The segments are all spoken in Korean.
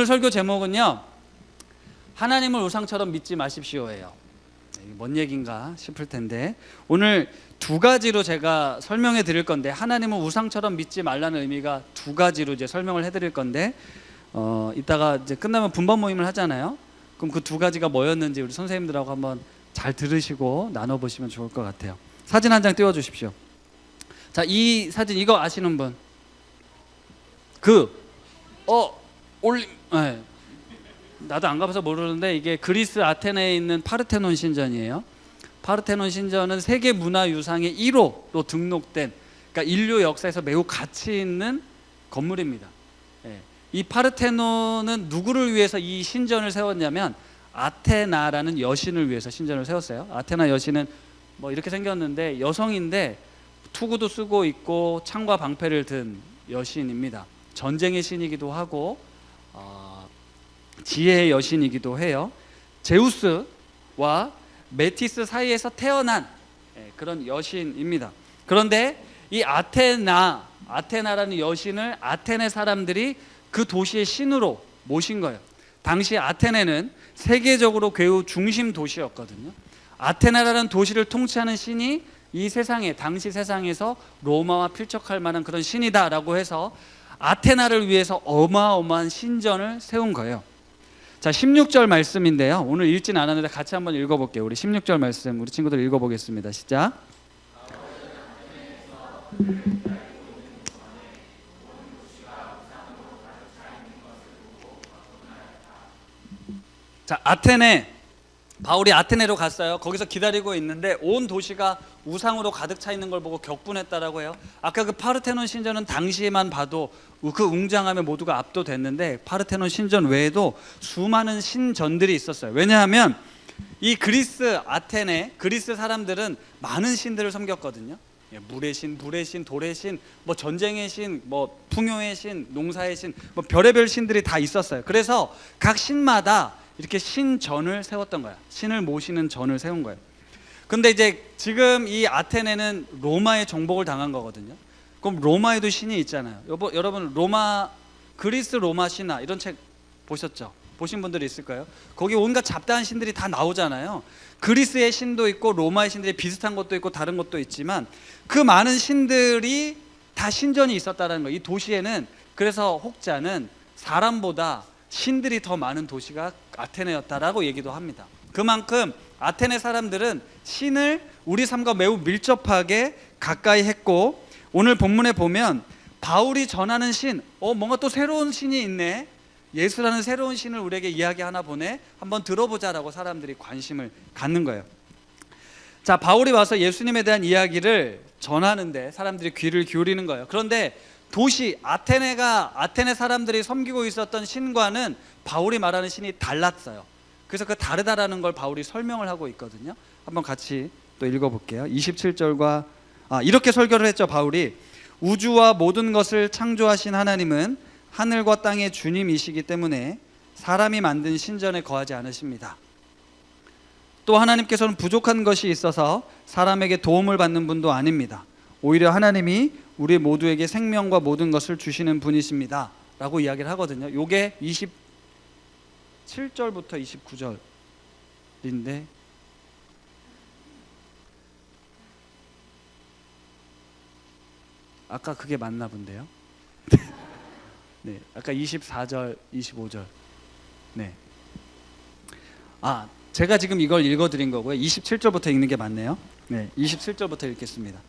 오늘 설교 제목은요, 하나님을 우상처럼 믿지 마십시오예요. 뭔 얘기인가 싶을 텐데, 오늘 두 가지로 제가 설명해 드릴 건데, 하나님을 우상처럼 믿지 말라는 의미가 두 가지로 이제 설명을 해 드릴 건데, 이따가 이제 끝나면 분반 모임을 하잖아요. 그럼 그 두 가지가 뭐였는지 우리 선생님들하고 한번 잘 들으시고 나눠보시면 좋을 것 같아요. 사진 한 장 띄워주십시오. 자, 이 사진 이거 아시는 분? 네. 나도 안 가봐서 모르는데, 이게 그리스 아테네에 있는 파르테논 신전이에요. 파르테논 신전은 세계 문화유상의 1호로 등록된, 그러니까 인류 역사에서 매우 가치 있는 건물입니다. 이 파르테논은 누구를 위해서 이 신전을 세웠냐면 아테나라는 여신을 위해서 신전을 세웠어요. 아테나 여신은 뭐 이렇게 생겼는데 여성인데 투구도 쓰고 있고 창과 방패를 든 여신입니다. 전쟁의 신이기도 하고 지혜의 여신이기도 해요. 제우스와 메티스 사이에서 태어난 그런 여신입니다. 그런데 이 아테나라는 여신을 아테네 사람들이 그 도시의 신으로 모신 거예요. 당시 아테네는 세계적으로 괴우 중심 도시였거든요. 아테나라는 도시를 통치하는 신이 이 세상에, 당시 세상에서 로마와 필적할 만한 그런 신이다라고 해서 아테나를 위해서 어마어마한 신전을 세운 거예요. 자, 16절 말씀인데요. 오늘 읽진 않았는데 같이 한번 읽어볼게요. 우리 16절 말씀 우리 친구들 읽어보겠습니다. 시작. 자, 바울이 아테네로 갔어요. 거기서 기다리고 있는데 온 도시가 우상으로 가득 차 있는 걸 보고 격분했다라고 해요. 아까 그 파르테논 신전은 당시에만 봐도 그 웅장함에 모두가 압도됐는데, 파르테논 신전 외에도 수많은 신전들이 있었어요. 왜냐하면 이 아테네 그리스 사람들은 많은 신들을 섬겼거든요. 물의 신, 불의 신, 돌의 신, 뭐 전쟁의 신, 뭐 풍요의 신, 농사의 신, 뭐 별의별 신들이 다 있었어요. 그래서 각 신마다 이렇게 신전을 세웠던 거야. 신을 모시는 전을 세운 거예요. 근데 이제 지금 이 아테네는 로마의 정복을 당한 거거든요. 그럼 로마에도 신이 있잖아요. 여러분 그리스 로마 신화 이런 책 보셨죠? 보신 분들이 있을까요? 거기 온갖 잡다한 신들이 다 나오잖아요. 그리스의 신도 있고 로마의 신들이 비슷한 것도 있고 다른 것도 있지만 그 많은 신들이 다 신전이 있었다는 거예요. 이 도시에는. 그래서 혹자는 사람보다 신들이 더 많은 도시가 아테네였다라고 얘기도 합니다. 그만큼 아테네 사람들은 신을 우리 삶과 매우 밀접하게 가까이 했고, 오늘 본문에 보면 바울이 전하는 신, 뭔가 또 새로운 신이 있네, 예수라는 새로운 신을 우리에게 이야기하나 보네, 한번 들어보자라고 사람들이 관심을 갖는 거예요. 자, 바울이 와서 예수님에 대한 이야기를 전하는데 사람들이 귀를 기울이는 거예요. 그런데 도시 아테네 사람들이 섬기고 있었던 신과는 바울이 말하는 신이 달랐어요. 그래서 그 다르다라는 걸 바울이 설명을 하고 있거든요. 한번 같이 또 읽어볼게요. 27절과 이렇게 설교를 했죠. 바울이 우주와 모든 것을 창조하신 하나님은 하늘과 땅의 주님이시기 때문에 사람이 만든 신전에 거하지 않으십니다. 또 하나님께서는 부족한 것이 있어서 사람에게 도움을 받는 분도 아닙니다. 오히려 하나님이 우리 모두에게 생명과 모든 것을 주시는 분이십니다 라고 이야기를 하거든요. 이게 27절부터 29절인데 아까 그게 맞나 본데요. 네, 아까 24절, 25절. 네. 제가 지금 이걸 읽어드린 거고요. 27절부터 읽는 게 맞네요. 네, 27절부터 읽겠습니다.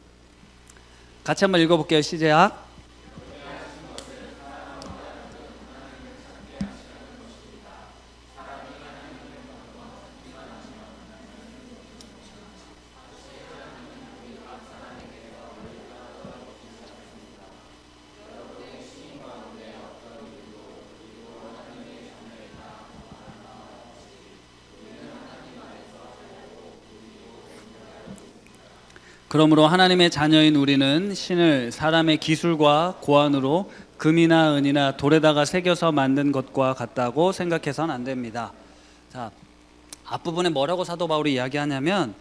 같이 한번 읽어볼게요. 시작. 그러므로 하나님의 자녀인 우리는 신을 사람의 기술과 고안으로 금이나 은이나 돌에다가 새겨서 만든 것과 같다고 생각해서는 안 됩니다. 자, 앞부분에 뭐라고 사도 바울이 이야기하냐면,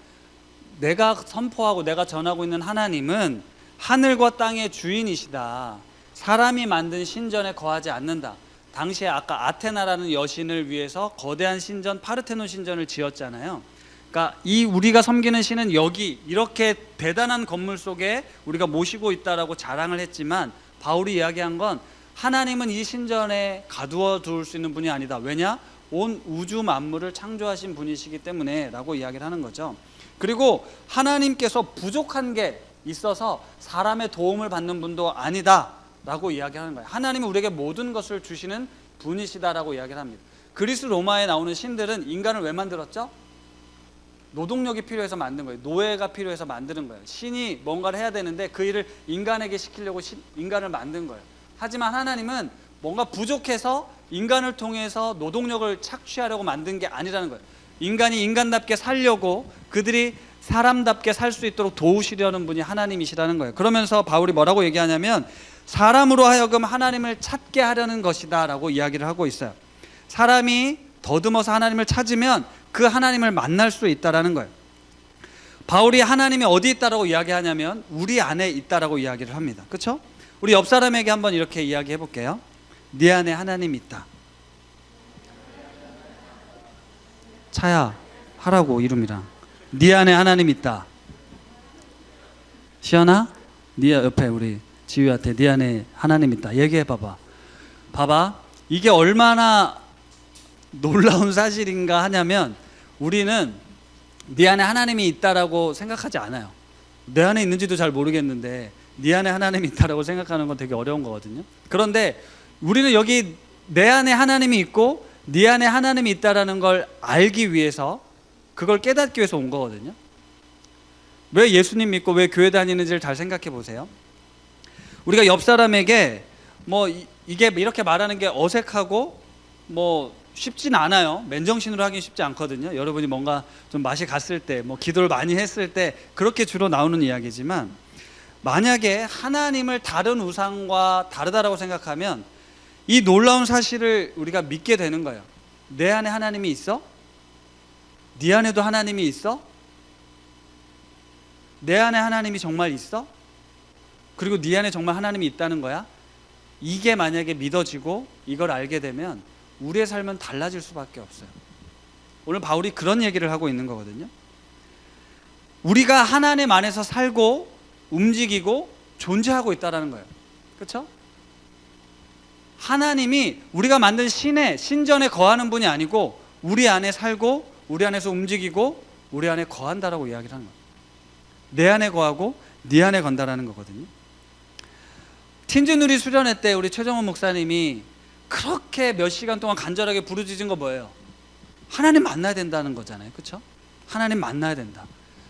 내가 선포하고 내가 전하고 있는 하나님은 하늘과 땅의 주인이시다. 사람이 만든 신전에 거하지 않는다. 당시에 아까 아테나라는 여신을 위해서 거대한 신전 파르테논 신전을 지었잖아요. 그러니까 이 우리가 섬기는 신은 여기 이렇게 대단한 건물 속에 우리가 모시고 있다라고 자랑을 했지만, 바울이 이야기한 건 하나님은 이 신전에 가두어 둘 수 있는 분이 아니다. 왜냐? 온 우주 만물을 창조하신 분이시기 때문에 라고 이야기를 하는 거죠. 그리고 하나님께서 부족한 게 있어서 사람의 도움을 받는 분도 아니다 라고 이야기하는 거예요. 하나님은 우리에게 모든 것을 주시는 분이시다라고 이야기를 합니다. 그리스 로마에 나오는 신들은 인간을 왜 만들었죠? 노동력이 필요해서 만든 거예요. 노예가 필요해서 만드는 거예요. 신이 뭔가를 해야 되는데 그 일을 인간에게 시키려고 인간을 만든 거예요. 하지만 하나님은 뭔가 부족해서 인간을 통해서 노동력을 착취하려고 만든 게 아니라는 거예요. 인간이 인간답게 살려고, 그들이 사람답게 살 수 있도록 도우시려는 분이 하나님이시라는 거예요. 그러면서 바울이 뭐라고 얘기하냐면 사람으로 하여금 하나님을 찾게 하려는 것이다 라고 이야기를 하고 있어요. 사람이 더듬어서 하나님을 찾으면 그 하나님을 만날 수 있다라는 거예요. 바울이 하나님이 어디 있다라고 이야기하냐면 우리 안에 있다라고 이야기를 합니다. 그렇죠? 우리 옆 사람에게 한번 이렇게 이야기해 볼게요. 네 안에 하나님이 있다. 차야 하라고 이름이랑. 네 안에 하나님이 있다. 시연아, 네 옆에 우리 지휘한테 네 안에 하나님 있다 얘기해 봐봐. 봐봐, 이게 얼마나 놀라운 사실인가 하냐면 우리는 네 안에 하나님이 있다라고 생각하지 않아요. 내 안에 있는지도 잘 모르겠는데 네 안에 하나님이 있다라고 생각하는 건 되게 어려운 거거든요. 그런데 우리는 여기 내 안에 하나님이 있고 네 안에 하나님이 있다라는 걸 알기 위해서, 그걸 깨닫기 위해서 온 거거든요. 왜 예수님 믿고 왜 교회 다니는지를 잘 생각해 보세요. 우리가 옆 사람에게 뭐 이게 이렇게 말하는 게 어색하고 뭐 쉽진 않아요. 맨정신으로 하긴 쉽지 않거든요. 여러분이 뭔가 좀 맛이 갔을 때, 뭐 기도를 많이 했을 때 그렇게 주로 나오는 이야기지만, 만약에 하나님을 다른 우상과 다르다라고 생각하면 이 놀라운 사실을 우리가 믿게 되는 거예요. 내 안에 하나님이 있어? 네 안에도 하나님이 있어? 내 안에 하나님이 정말 있어? 그리고 네 안에 정말 하나님이 있다는 거야? 이게 만약에 믿어지고 이걸 알게 되면 우리의 삶은 달라질 수밖에 없어요. 오늘 바울이 그런 얘기를 하고 있는 거거든요. 우리가 하나님 안에서 살고 움직이고 존재하고 있다는 거예요. 그렇죠? 하나님이 우리가 만든 신전에 거하는 분이 아니고 우리 안에 살고 우리 안에서 움직이고 우리 안에 거한다라고 이야기를 하는 거예요. 내 안에 거하고 네 안에 건다라는 거거든요. 틴즈누리 수련회 때 우리 최정원 목사님이 그렇게 몇 시간 동안 간절하게 부르짖은 거 뭐예요? 하나님 만나야 된다는 거잖아요. 그렇죠? 하나님 만나야 된다.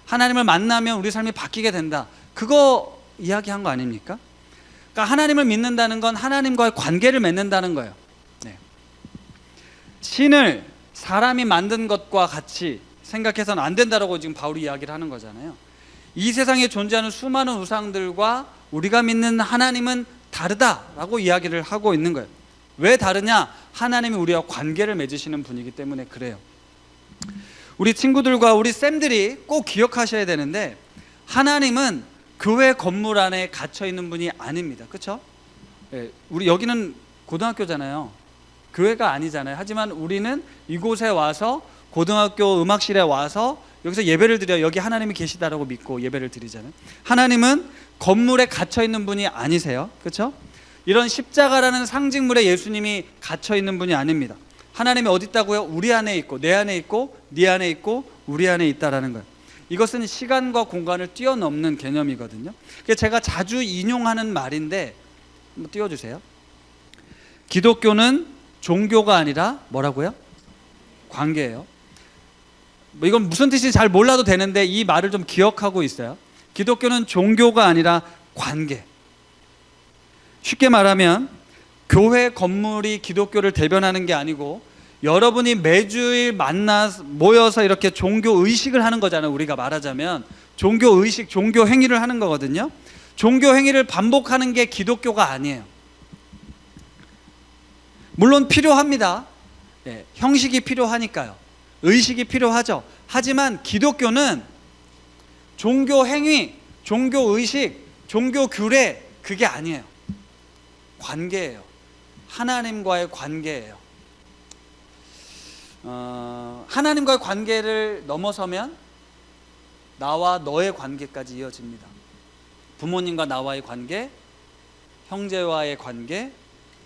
하나님을 만나면 우리 삶이 바뀌게 된다. 그거 이야기한 거 아닙니까? 그러니까 하나님을 믿는다는 건 하나님과의 관계를 맺는다는 거예요. 네. 신을 사람이 만든 것과 같이 생각해서는 안 된다라고 지금 바울이 이야기를 하는 거잖아요. 이 세상에 존재하는 수많은 우상들과 우리가 믿는 하나님은 다르다라고 이야기를 하고 있는 거예요. 왜 다르냐? 하나님이 우리와 관계를 맺으시는 분이기 때문에 그래요. 우리 친구들과 우리 쌤들이 꼭 기억하셔야 되는데, 하나님은 교회 건물 안에 갇혀 있는 분이 아닙니다. 그렇죠? 네, 우리 여기는 고등학교잖아요. 교회가 아니잖아요. 하지만 우리는 이곳에 와서 고등학교 음악실에 와서 여기서 예배를 드려 여기 하나님이 계시다라고 믿고 예배를 드리잖아요. 하나님은 건물에 갇혀 있는 분이 아니세요. 그렇죠? 이런 십자가라는 상징물에 예수님이 갇혀 있는 분이 아닙니다. 하나님이 어디 있다고요? 우리 안에 있고 내 안에 있고 네 안에 있고 우리 안에 있다라는 거예요. 이것은 시간과 공간을 뛰어넘는 개념이거든요. 그래서 제가 자주 인용하는 말인데 한번 띄워주세요. 기독교는 종교가 아니라 뭐라고요? 관계예요. 뭐 이건 무슨 뜻인지 잘 몰라도 되는데 이 말을 좀 기억하고 있어요. 기독교는 종교가 아니라 관계. 쉽게 말하면 교회 건물이 기독교를 대변하는 게 아니고 여러분이 매주일 모여서 이렇게 종교 의식을 하는 거잖아요. 우리가 말하자면 종교 의식, 종교 행위를 하는 거거든요. 종교 행위를 반복하는 게 기독교가 아니에요. 물론 필요합니다. 네, 형식이 필요하니까요. 의식이 필요하죠. 하지만 기독교는 종교 행위, 종교 의식, 종교 규례 그게 아니에요. 관계예요. 하나님과의 관계예요. 하나님과의 관계를 넘어서면 나와 너의 관계까지 이어집니다. 부모님과 나와의 관계, 형제와의 관계,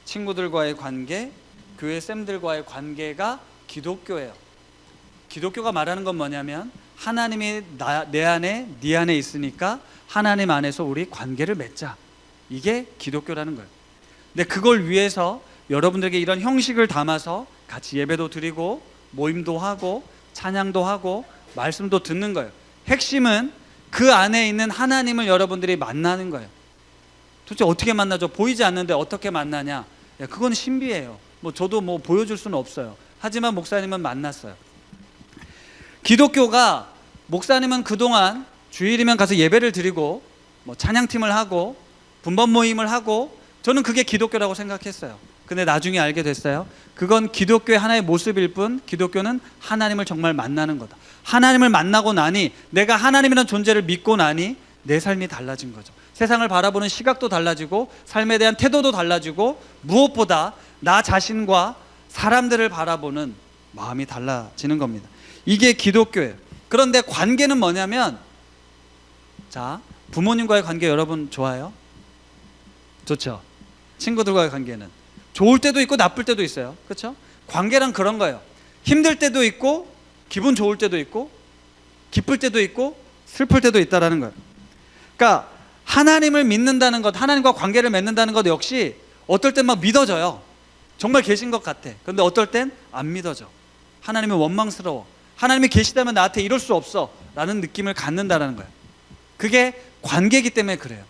친구들과의 관계, 교회 쌤들과의 관계가 기독교예요. 기독교가 말하는 건 뭐냐면 하나님이 내 안에, 네 안에 있으니까 하나님 안에서 우리 관계를 맺자. 이게 기독교라는 거예요. 근데 그걸 위해서 여러분들에게 이런 형식을 담아서 같이 예배도 드리고 모임도 하고 찬양도 하고 말씀도 듣는 거예요. 핵심은 그 안에 있는 하나님을 여러분들이 만나는 거예요. 도대체 어떻게 만나죠? 보이지 않는데 어떻게 만나냐? 그건 신비예요. 저도 보여줄 수는 없어요. 하지만 목사님은 만났어요. 기독교가 목사님은 그동안 주일이면 가서 예배를 드리고 찬양팀을 하고 분번 모임을 하고 저는 그게 기독교라고 생각했어요. 근데 나중에 알게 됐어요. 그건 기독교의 하나의 모습일 뿐 기독교는 하나님을 정말 만나는 거다. 하나님을 만나고 나니 내가 하나님이라는 존재를 믿고 나니 내 삶이 달라진 거죠. 세상을 바라보는 시각도 달라지고 삶에 대한 태도도 달라지고 무엇보다 나 자신과 사람들을 바라보는 마음이 달라지는 겁니다. 이게 기독교예요. 그런데 관계는 뭐냐면 자, 부모님과의 관계 여러분 좋아요? 좋죠? 친구들과의 관계는 좋을 때도 있고 나쁠 때도 있어요. 그렇죠? 관계란 그런 거예요. 힘들 때도 있고 기분 좋을 때도 있고 기쁠 때도 있고 슬플 때도 있다라는 거예요. 그러니까 하나님을 믿는다는 것, 하나님과 관계를 맺는다는 것 역시 어떨 땐 막 믿어져요. 정말 계신 것 같아. 그런데 어떨 땐 안 믿어져. 하나님이 원망스러워. 하나님이 계시다면 나한테 이럴 수 없어 라는 느낌을 갖는다는 거예요. 그게 관계이기 때문에 그래요.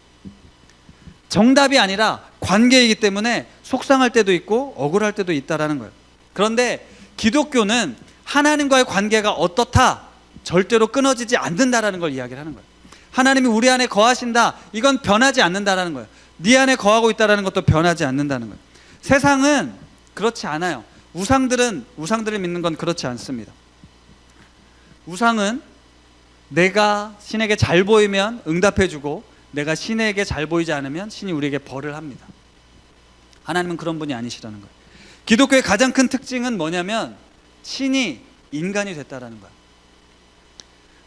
정답이 아니라 관계이기 때문에 속상할 때도 있고 억울할 때도 있다라는 거예요. 그런데 기독교는 하나님과의 관계가 어떻다 절대로 끊어지지 않는다라는 걸 이야기를 하는 거예요. 하나님이 우리 안에 거하신다, 이건 변하지 않는다라는 거예요. 네 안에 거하고 있다라는 것도 변하지 않는다는 거예요. 세상은 그렇지 않아요. 우상들을 믿는 건 그렇지 않습니다. 우상은 내가 신에게 잘 보이면 응답해주고 내가 신에게 잘 보이지 않으면 신이 우리에게 벌을 합니다. 하나님은 그런 분이 아니시라는 거예요. 기독교의 가장 큰 특징은 뭐냐면 신이 인간이 됐다라는 거예요.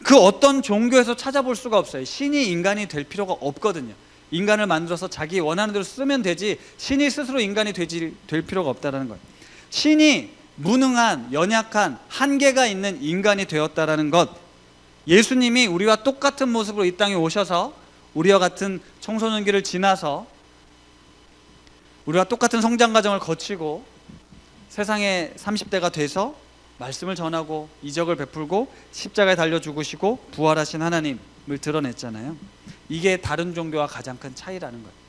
그 어떤 종교에서 찾아볼 수가 없어요. 신이 인간이 될 필요가 없거든요. 인간을 만들어서 자기 원하는 대로 쓰면 되지 신이 스스로 인간이 될 필요가 없다라는 거예요. 신이 무능한, 연약한, 한계가 있는 인간이 되었다라는 것, 예수님이 우리와 똑같은 모습으로 이 땅에 오셔서 우리와 같은 청소년기를 지나서 우리와 똑같은 성장 과정을 거치고 세상에 30대가 돼서 말씀을 전하고 이적을 베풀고 십자가에 달려 죽으시고 부활하신 하나님을 드러냈잖아요. 이게 다른 종교와 가장 큰 차이라는 거예요.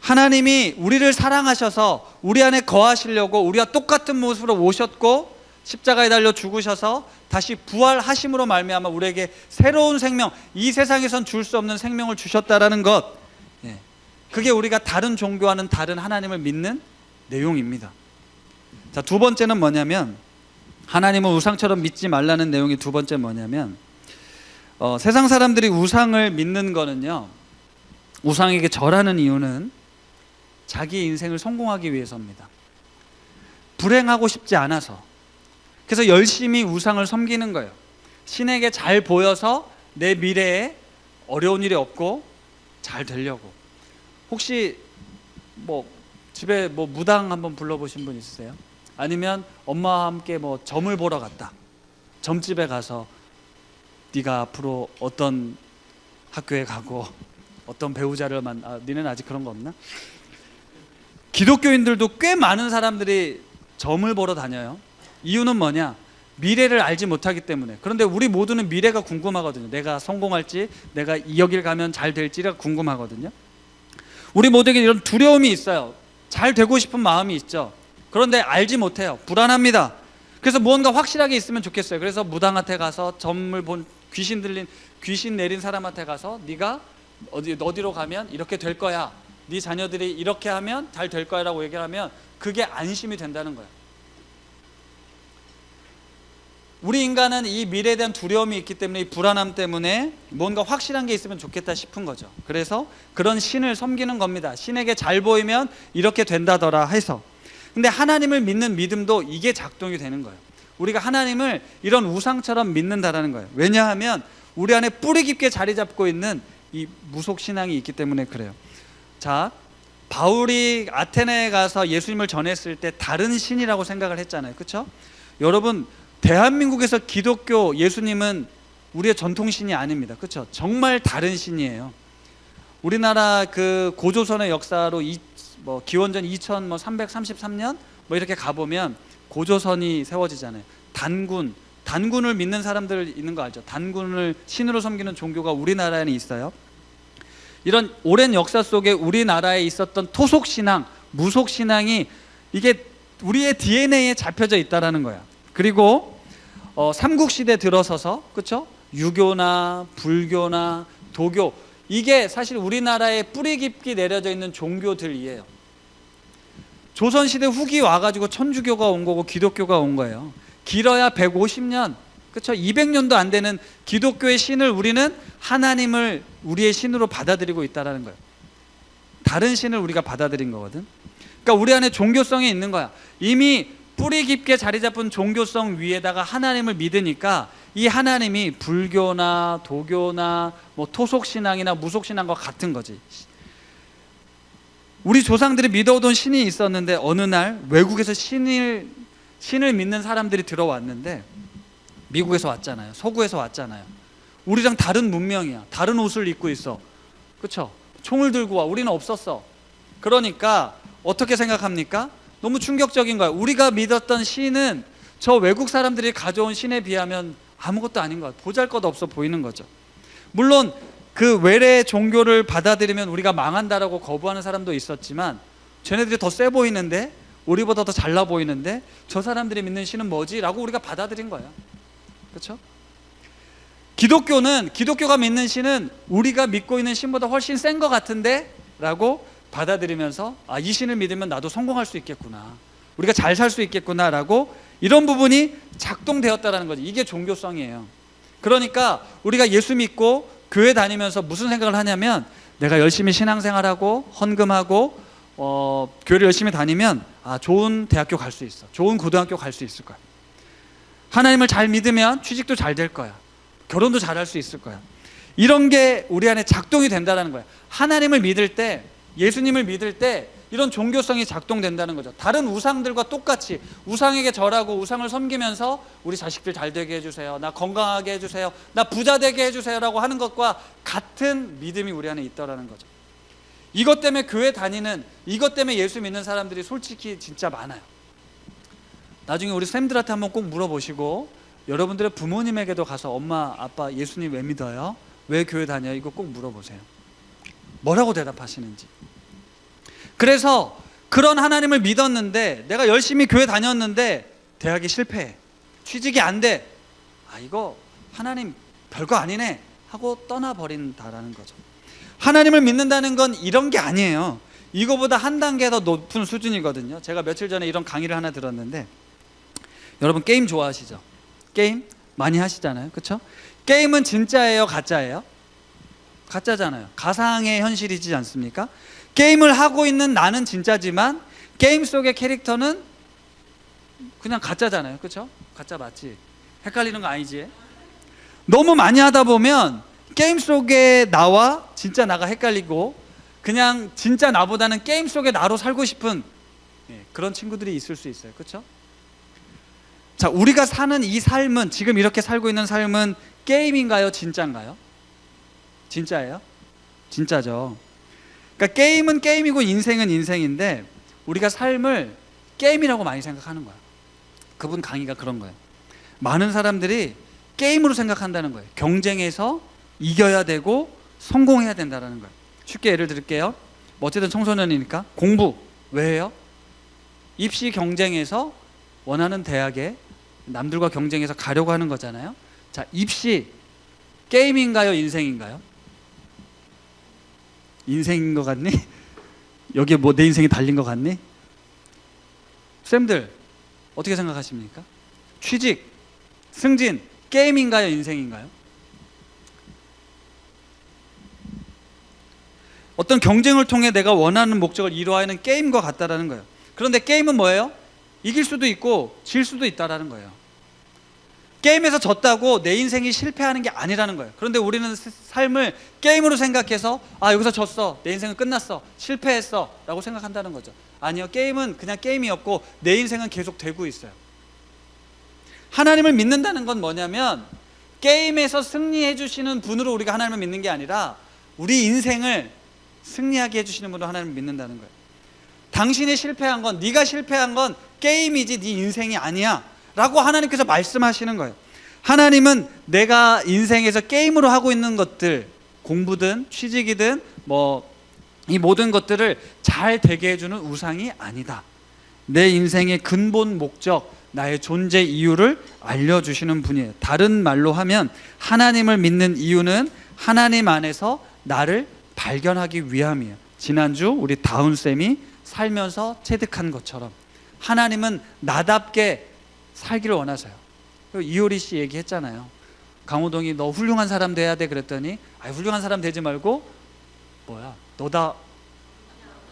하나님이 우리를 사랑하셔서 우리 안에 거하시려고 우리와 똑같은 모습으로 오셨고 십자가에 달려 죽으셔서 다시 부활하심으로 말미암아 우리에게 새로운 생명, 이 세상에선 줄 수 없는 생명을 주셨다라는 것, 그게 우리가 다른 종교와는 다른 하나님을 믿는 내용입니다. 자, 두 번째는 뭐냐면 하나님은 우상처럼 믿지 말라는 내용이 두 번째 뭐냐면 세상 사람들이 우상을 믿는 거는요, 우상에게 절하는 이유는 자기 인생을 성공하기 위해서입니다. 불행하고 싶지 않아서. 그래서 열심히 우상을 섬기는 거예요. 신에게 잘 보여서 내 미래에 어려운 일이 없고 잘 되려고. 혹시 집에 무당 한번 불러보신 분 있으세요? 아니면 엄마와 함께 점을 보러 갔다. 점집에 가서 네가 앞으로 어떤 학교에 가고 어떤 배우자를 니는 아직 그런 거 없나? 기독교인들도 꽤 많은 사람들이 점을 보러 다녀요. 이유는 뭐냐? 미래를 알지 못하기 때문에. 그런데 우리 모두는 미래가 궁금하거든요. 내가 성공할지, 내가 여길 가면 잘 될지가 궁금하거든요. 우리 모두에게 이런 두려움이 있어요. 잘 되고 싶은 마음이 있죠. 그런데 알지 못해요. 불안합니다. 그래서 무언가 확실하게 있으면 좋겠어요. 그래서 무당한테 가서 점을 본 귀신 내린 사람한테 가서 네가 어디로 가면 이렇게 될 거야, 네 자녀들이 이렇게 하면 잘 될 거야 라고 얘기를 하면 그게 안심이 된다는 거예요. 우리 인간은 이 미래에 대한 두려움이 있기 때문에, 이 불안함 때문에 뭔가 확실한 게 있으면 좋겠다 싶은 거죠. 그래서 그런 신을 섬기는 겁니다. 신에게 잘 보이면 이렇게 된다더라 해서. 근데 하나님을 믿는 믿음도 이게 작동이 되는 거예요. 우리가 하나님을 이런 우상처럼 믿는다라는 거예요. 왜냐하면 우리 안에 뿌리 깊게 자리 잡고 있는 이 무속신앙이 있기 때문에 그래요. 자, 바울이 아테네에 가서 예수님을 전했을 때 다른 신이라고 생각을 했잖아요. 그렇죠? 여러분, 대한민국에서 기독교 예수님은 우리의 전통신이 아닙니다. 그렇죠? 정말 다른 신이에요. 우리나라 그 고조선의 역사로 기원전 2333년 이렇게 가보면 고조선이 세워지잖아요. 단군을 믿는 사람들 있는 거 알죠? 단군을 신으로 섬기는 종교가 우리나라에는 있어요. 이런 오랜 역사 속에 우리나라에 있었던 토속신앙, 무속신앙이 이게 우리의 DNA에 잡혀져 있다라는 거야. 그리고 삼국시대 들어서서, 그렇죠? 유교나 불교나 도교, 이게 사실 우리나라에 뿌리 깊게 내려져 있는 종교들이에요. 조선시대 후기 와가지고 천주교가 온 거고 기독교가 온 거예요. 길어야 150년, 그렇죠? 200년도 안 되는 기독교의 신을 우리는 하나님을 우리의 신으로 받아들이고 있다라는 거예요. 다른 신을 우리가 받아들인 거거든. 그러니까 우리 안에 종교성이 있는 거야. 이미 뿌리 깊게 자리 잡은 종교성 위에다가 하나님을 믿으니까 이 하나님이 불교나 도교나 토속신앙이나 무속신앙과 같은 거지. 우리 조상들이 믿어오던 신이 있었는데 어느 날 외국에서 신을 믿는 사람들이 들어왔는데, 미국에서 왔잖아요. 서구에서 왔잖아요. 우리랑 다른 문명이야. 다른 옷을 입고 있어. 그렇죠? 총을 들고 와. 우리는 없었어. 그러니까 어떻게 생각합니까? 너무 충격적인 거야. 우리가 믿었던 신은 저 외국 사람들이 가져온 신에 비하면 아무것도 아닌 거야. 보잘것없어 보이는 거죠. 물론 그 외래 종교를 받아들이면 우리가 망한다라고 거부하는 사람도 있었지만, 쟤네들이 더 세 보이는데, 우리보다 더 잘나 보이는데 저 사람들이 믿는 신은 뭐지? 라고 우리가 받아들인 거야. 그렇죠? 기독교가 믿는 신은 우리가 믿고 있는 신보다 훨씬 센 것 같은데? 라고 받아들이면서, 이 신을 믿으면 나도 성공할 수 있겠구나, 우리가 잘 살 수 있겠구나 라고, 이런 부분이 작동되었다는 거지. 이게 종교성이에요. 그러니까 우리가 예수 믿고 교회 다니면서 무슨 생각을 하냐면, 내가 열심히 신앙생활하고 헌금하고 교회를 열심히 다니면 좋은 대학교 갈 수 있어, 좋은 고등학교 갈 수 있을 거야, 하나님을 잘 믿으면 취직도 잘 될 거야, 결혼도 잘 할 수 있을 거야. 이런 게 우리 안에 작동이 된다는 거야. 하나님을 믿을 때, 예수님을 믿을 때 이런 종교성이 작동된다는 거죠. 다른 우상들과 똑같이 우상에게 절하고 우상을 섬기면서 우리 자식들 잘 되게 해주세요, 나 건강하게 해주세요, 나 부자 되게 해주세요 라고 하는 것과 같은 믿음이 우리 안에 있다라는 거죠. 이것 때문에 교회 다니는, 이것 때문에 예수 믿는 사람들이 솔직히 진짜 많아요. 나중에 우리 쌤들한테 한번 꼭 물어보시고, 여러분들의 부모님에게도 가서 엄마 아빠 예수님 왜 믿어요? 왜 교회 다녀요? 이거 꼭 물어보세요. 뭐라고 대답하시는지. 그래서 그런 하나님을 믿었는데, 내가 열심히 교회 다녔는데 대학이 실패해, 취직이 안 돼, 이거 하나님 별거 아니네 하고 떠나버린다라는 거죠. 하나님을 믿는다는 건 이런 게 아니에요. 이거보다 한 단계 더 높은 수준이거든요. 제가 며칠 전에 이런 강의를 하나 들었는데, 여러분 게임 좋아하시죠? 게임 많이 하시잖아요. 그렇죠? 게임은 진짜예요, 가짜예요? 가짜잖아요. 가상의 현실이지 않습니까? 게임을 하고 있는 나는 진짜지만 게임 속의 캐릭터는 그냥 가짜잖아요. 그렇죠? 가짜 맞지? 헷갈리는 거 아니지? 너무 많이 하다 보면 게임 속에 나와 진짜 나가 헷갈리고, 그냥 진짜 나보다는 게임 속의 나로 살고 싶은 그런 친구들이 있을 수 있어요. 그렇죠? 자, 우리가 사는 이 삶은, 지금 이렇게 살고 있는 삶은 게임인가요? 진짜인가요? 진짜예요? 진짜죠. 그러니까 게임은 게임이고 인생은 인생인데, 우리가 삶을 게임이라고 많이 생각하는 거야. 그분 강의가 그런 거예요. 많은 사람들이 게임으로 생각한다는 거예요. 경쟁에서 이겨야 되고 성공해야 된다는 거예요. 쉽게 예를 들게요. 어쨌든 청소년이니까 공부 왜 해요? 입시 경쟁에서 원하는 대학에 남들과 경쟁해서 가려고 하는 거잖아요. 자, 입시 게임인가요? 인생인가요? 인생인 것 같니? 여기에 내 인생이 달린 것 같니? 쌤들 어떻게 생각하십니까? 취직 승진, 게임인가요? 인생인가요? 어떤 경쟁을 통해 내가 원하는 목적을 이루어하는 게임과 같다라는 거예요. 그런데 게임은 뭐예요? 이길 수도 있고 질 수도 있다라는 거예요. 게임에서 졌다고 내 인생이 실패하는 게 아니라는 거예요. 그런데 우리는 삶을 게임으로 생각해서 여기서 졌어, 내 인생은 끝났어, 실패했어 라고 생각한다는 거죠. 아니요, 게임은 그냥 게임이었고 내 인생은 계속 되고 있어요. 하나님을 믿는다는 건 뭐냐면 게임에서 승리해 주시는 분으로 우리가 하나님을 믿는 게 아니라 우리 인생을 승리하게 해주시는 분으로 하나님을 믿는다는 거예요. 당신이 실패한 건, 네가 실패한 건 게임이지 네 인생이 아니야 라고 하나님께서 말씀하시는 거예요. 하나님은 내가 인생에서 게임으로 하고 있는 것들, 공부든 취직이든 이 모든 것들을 잘 되게 해주는 우상이 아니다. 내 인생의 근본 목적, 나의 존재 이유를 알려주시는 분이에요. 다른 말로 하면 하나님을 믿는 이유는 하나님 안에서 나를 발견하기 위함이에요. 지난주 우리 다운쌤이 살면서 체득한 것처럼 하나님은 나답게 살기를 원하세요. 이효리 씨 얘기했잖아요. 강호동이 너 훌륭한 사람 돼야 돼 그랬더니 훌륭한 사람 되지 말고 너다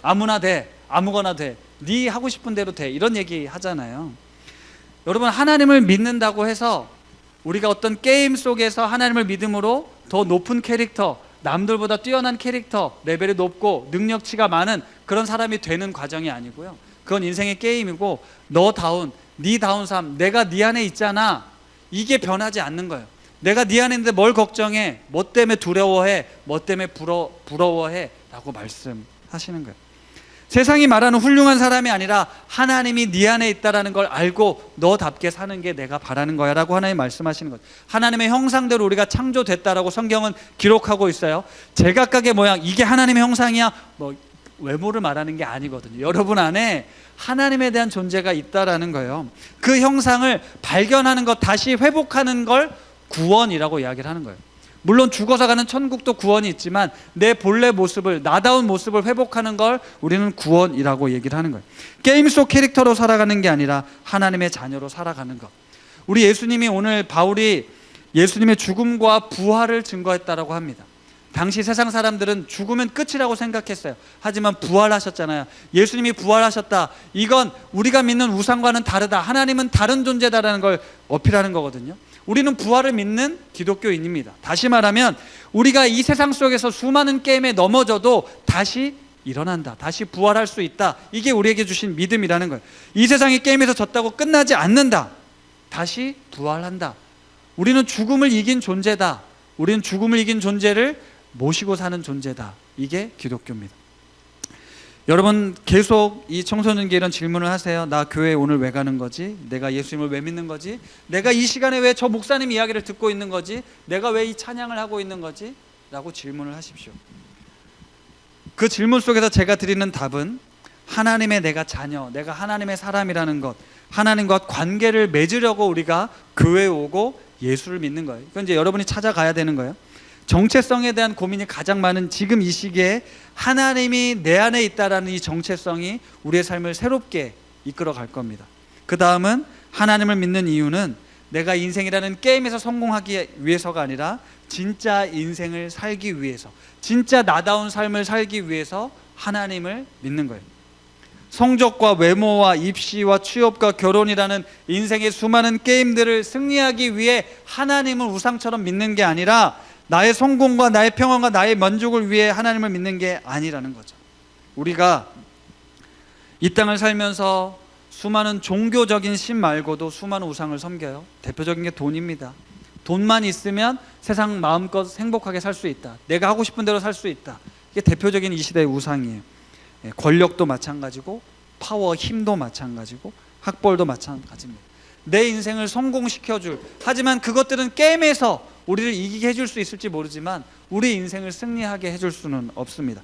아무나 돼, 아무거나 돼, 네 하고 싶은 대로 돼, 이런 얘기 하잖아요. 여러분, 하나님을 믿는다고 해서 우리가 어떤 게임 속에서 하나님을 믿음으로 더 높은 캐릭터, 남들보다 뛰어난 캐릭터, 레벨이 높고 능력치가 많은 그런 사람이 되는 과정이 아니고요. 그건 인생의 게임이고 너다운, 네다운 삶, 내가 네 안에 있잖아, 이게 변하지 않는 거예요. 내가 네 안에 있는데 뭘 걱정해, 뭐 때문에 두려워해, 뭐 때문에 부러워해 라고 말씀하시는 거예요. 세상이 말하는 훌륭한 사람이 아니라 하나님이 네 안에 있다라는 걸 알고 너답게 사는 게 내가 바라는 거야 라고 하나님 말씀하시는 거죠. 하나님의 형상대로 우리가 창조됐다라고 성경은 기록하고 있어요. 제각각의 모양, 이게 하나님의 형상이야, 외모를 말하는 게 아니거든요. 여러분 안에 하나님에 대한 존재가 있다라는 거예요. 그 형상을 발견하는 것, 다시 회복하는 걸 구원이라고 이야기를 하는 거예요. 물론 죽어서 가는 천국도 구원이 있지만 내 본래 모습을, 나다운 모습을 회복하는 걸 우리는 구원이라고 얘기를 하는 거예요. 게임 속 캐릭터로 살아가는 게 아니라 하나님의 자녀로 살아가는 것. 우리 예수님이, 오늘 바울이 예수님의 죽음과 부활을 증거했다라고 합니다. 당시 세상 사람들은 죽으면 끝이라고 생각했어요. 하지만 부활하셨잖아요. 예수님이 부활하셨다, 이건 우리가 믿는 우상과는 다르다, 하나님은 다른 존재다라는 걸 어필하는 거거든요. 우리는 부활을 믿는 기독교인입니다. 다시 말하면 우리가 이 세상 속에서 수많은 게임에 넘어져도 다시 일어난다, 다시 부활할 수 있다, 이게 우리에게 주신 믿음이라는 거예요. 이 세상의 게임에서 졌다고 끝나지 않는다, 다시 부활한다. 우리는 죽음을 이긴 존재다, 우리는 죽음을 이긴 존재를 모시고 사는 존재다, 이게 기독교입니다. 여러분, 계속 이 청소년기 이런 질문을 하세요. 나 교회 오늘 왜 가는 거지? 내가 예수님을 왜 믿는 거지? 내가 이 시간에 왜 저 목사님 이야기를 듣고 있는 거지? 내가 왜 이 찬양을 하고 있는 거지? 라고 질문을 하십시오. 그 질문 속에서 제가 드리는 답은 하나님의 내가 자녀, 내가 하나님의 사람이라는 것, 하나님과 관계를 맺으려고 우리가 교회에 오고 예수를 믿는 거예요. 그건 이제 여러분이 찾아가야 되는 거예요. 정체성에 대한 고민이 가장 많은 지금 이 시기에 하나님이 내 안에 있다라는 이 정체성이 우리의 삶을 새롭게 이끌어 갈 겁니다. 그 다음은 하나님을 믿는 이유는 내가 인생이라는 게임에서 성공하기 위해서가 아니라 진짜 인생을 살기 위해서, 진짜 나다운 삶을 살기 위해서 하나님을 믿는 거예요. 성적과 외모와 입시와 취업과 결혼이라는 인생의 수많은 게임들을 승리하기 위해 하나님을 우상처럼 믿는 게 아니라 나의 성공과 나의 평안과 나의 만족을 위해 하나님을 믿는 게 아니라는 거죠. 우리가 이 땅을 살면서 수많은 종교적인 신 말고도 수많은 우상을 섬겨요. 대표적인 게 돈입니다. 돈만 있으면 세상 마음껏 행복하게 살 수 있다, 내가 하고 싶은 대로 살 수 있다, 이게 대표적인 이 시대의 우상이에요. 권력도 마찬가지고 파워, 힘도 마찬가지고 학벌도 마찬가지입니다. 내 인생을 성공시켜줄, 하지만 그것들은 게임에서 우리를 이기게 해줄 수 있을지 모르지만 우리 인생을 승리하게 해줄 수는 없습니다.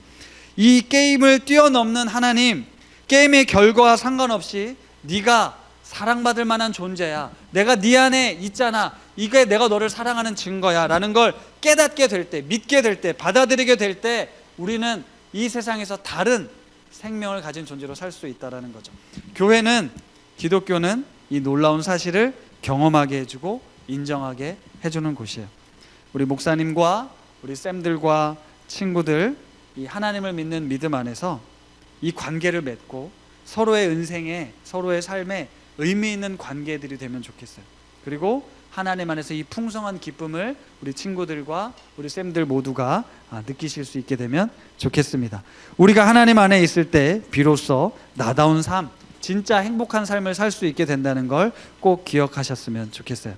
이 게임을 뛰어넘는 하나님, 게임의 결과와 상관없이 네가 사랑받을 만한 존재야, 내가 네 안에 있잖아, 이게 내가 너를 사랑하는 증거야 라는 걸 깨닫게 될 때, 믿게 될 때, 받아들이게 될 때 우리는 이 세상에서 다른 생명을 가진 존재로 살 수 있다는 거죠. 교회는, 기독교는 이 놀라운 사실을 경험하게 해주고 인정하게 해주는 곳이에요. 우리 목사님과 우리 쌤들과 친구들, 이 하나님을 믿는 믿음 안에서 이 관계를 맺고 서로의 인생에, 서로의 삶에 의미 있는 관계들이 되면 좋겠어요. 그리고 하나님 안에서 이 풍성한 기쁨을 우리 친구들과 우리 쌤들 모두가 느끼실 수 있게 되면 좋겠습니다. 우리가 하나님 안에 있을 때 비로소 나다운 삶, 진짜 행복한 삶을 살 수 있게 된다는 걸 꼭 기억하셨으면 좋겠어요.